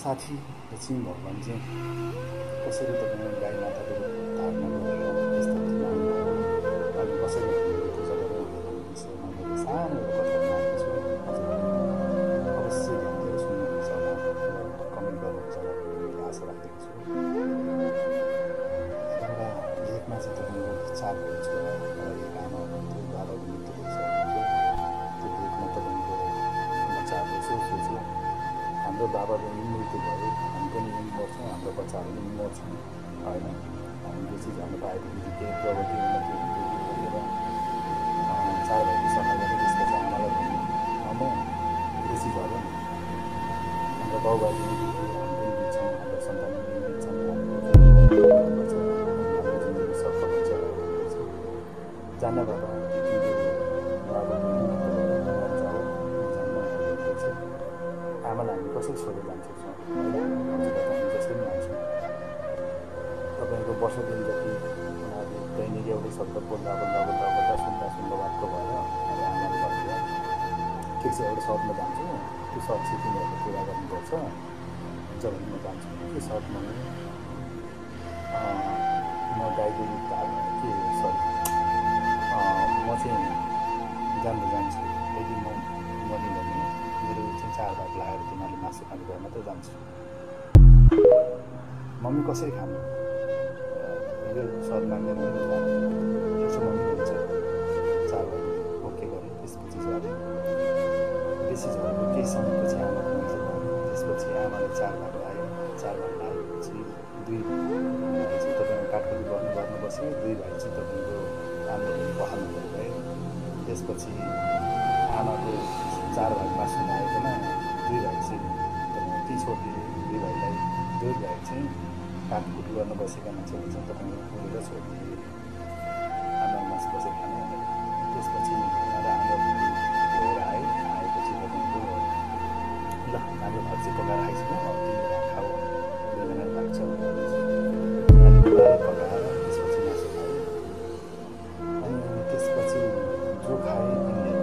साथी लक्ष्मी भगवान चाहिँ कसरी तपाईँ गाई माताको धारणा गरेर यस्तो मान्नुभयो अनि कसरी हामीले पूजा गऱ्यौँ भन्ने विषयमा मैले सानो एउटा कथा बनाएको छु। हजुरहरूले अवश्य ध्यान दिएर सुन्नुहुन्छ होला र कमेन्ट गर्नुहुन्छ होला भन्ने मैले आशा राखेको छु। एउटा लेखमा चाहिँ तपाईँको 4 भएको छोरा र एक आमा हुनुहुन्थ्यो, बाबाको मृत्यु भइसकेको थियो। त्यो लेखमा तपाईँको बच्चाहरू यसो सोच्यो, हाम्रो बाबा पनि मृत्यु भयो, हामी पनि मर्छौँ, हाम्रो बच्चाहरू पनि मर्छौँ होइन, हामी बेसी जान पाएदेखि केही प्रगति उन्नति हुन्थ्यो भनेर 4 भाइको सल्लाह गरेँ। त्यसपछि आमालाई भने म बेसी भयो, हाम्रो बाउबाजे पनि बित्यो, हामी पनि बित्छौँ, हाम्रो सन्तान पनि बित्छन्, हाम्रो जिन्दगी सफल हुन्छ भनेपछि जान्न बाबा तिम्रो बाबाको मृत्यु भयो, जाऊ जान्न भनेपछि आमालाई हामी कसरी छोडेर जान्छौँ होइन, हजुरलाई त हामी जसरी मान्छौँ। तपाईँको वर्ष दिन जति उनीहरूले दैनिक एउटै शब्द बोल्दा सुन्दा वाक्क भएर अब आमाले भन्नुभयो ठिक छ एउटा सर्टमा जान्छु, त्यो सर्ट चाहिँ तिमीहरूले पुरा गर्नुपर्छ, हुन्छ भने म जान्छु। त्यो सर्टमा म गाईको दुध के सरी म चाहिँ जान्छु, यदि म मर्ने भने मेरो चाहिँ 4 भाग लगाएर तिमीहरूले मासु खाने भए मात्रै जान्छु। मम्मी कसरी खानु यो सर माग्ने त्यसो मम्मी हुन्छ 4 भाग ओके गरेँ। त्यसपछि झऱ्यो, बेसी झरेको केही समयपछि आमाको मृत्यु भयो। त्यसपछि आमाले 4 भाग लगायो, 4 भाग लगाएपछि 2 भाइ चाहिँ तपाईँको काठकुटी गर्नु बस्यो, 2 भाइ चाहिँ तपाईँको आमाले पखाल्नु गयो। त्यसपछि आमाको 4 भाग मासु नआएकोमा 2 भाइ चाहिँ तपाईँको ती छोडिदिए, 2 भाइलाई 2 भाइ चाहिँ काटकुट गर्न बसेका मान्छेले चाहिँ तपाईँको खोलेर छोडिदिए, आमा मासु बसेर खाने। त्यसपछि उनीहरू हाम्रो लिएर आएपछि तपाईँको ल हाम्रो भाग चाहिँ पकाएर आइसक्यो, तिमीले भाग खाऊ, 2 जना लाग्छ पकाएर त्यसपछि मासु खायो। अनि त्यसपछि जो खाए तिनले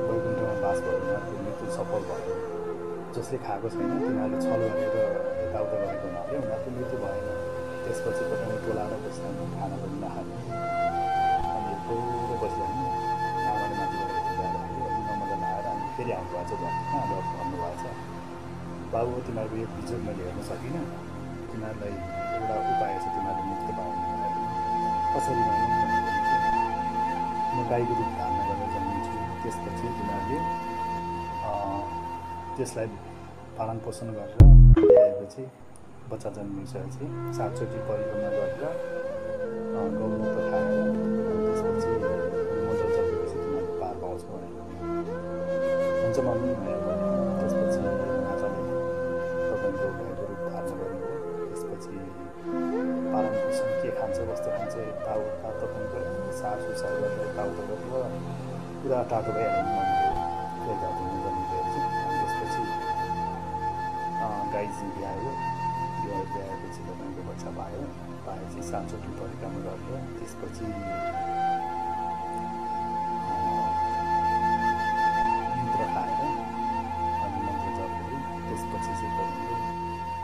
वैकुण्ठमा बास गरेर त्यो मृत्यु सफल भयो। जसले खाएको छैन तिनीहरूले छल गरेर यताउता गरेको हुनाले उनीहरूको मृत्यु भएन। त्यसपछि तपाईँको टोलाएर बस्दैन, खाना पनि नखाने, अनि एकलो बसिरहने। आमाले माथिबाट जाँदाखेरि नमजा लगाएर अनि फेरि आउनुभएको छ घरमा, अब भन्नुभएको छ बाबु तिमीहरूको यो बिजोग मैले हेर्न सकिनँ, तिमीहरूलाई एउटा उपाय छ, तिमीहरूले मुक्त पाउनु कसरी भन्नु भनेपछि म गाईको दुध धारण गरेर जन्मिन्छु। त्यसपछि तिमीहरूले त्यसलाई पालन पोषण गरेर ल्याएपछि बच्चा जन्मिसकेपछि 7 चोटि परिक्रमा गरेर गौमूत्र खाएर त्यसपछि मन्त्र जपेपछि तिमीहरूले पार पाउँछौ भने हुन्छ मम्मी भनेर भने। त्यसपछि माताले तपाईँको गाईको रूप धारण गर्नुभयो। त्यसपछि पालन पोषण के खान्छ कस्तो खान्छ यताउता तपाईँको सारसुसार गरेर यताउता गरेर पुरा टाटो भइहाल्यो मम्मीको जन्मिदिएपछि। त्यसपछि गाई चाहिँ ब्यायो, ब्याएपछि तपाईँको बच्चा पाएपछि 7 चोटि परिक्रमा गरेर त्यसपछि मन्त्र खाएर अनि मन्त्र जप गरी त्यसपछि चाहिँ तपाईँको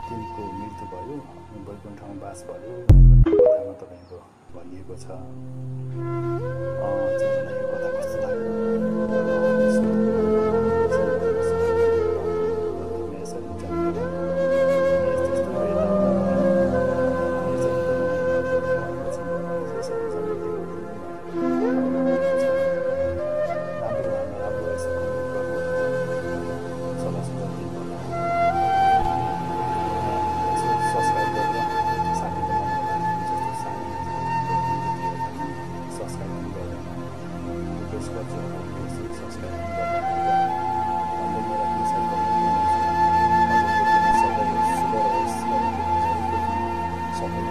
तिनको मृत्यु भयो, वैकुण्ठमा बास भयो भन्ने कथामा तपाईँको भनिएको छ। तपाईँलाई यो कथा कस्तो लाग्यो? सबै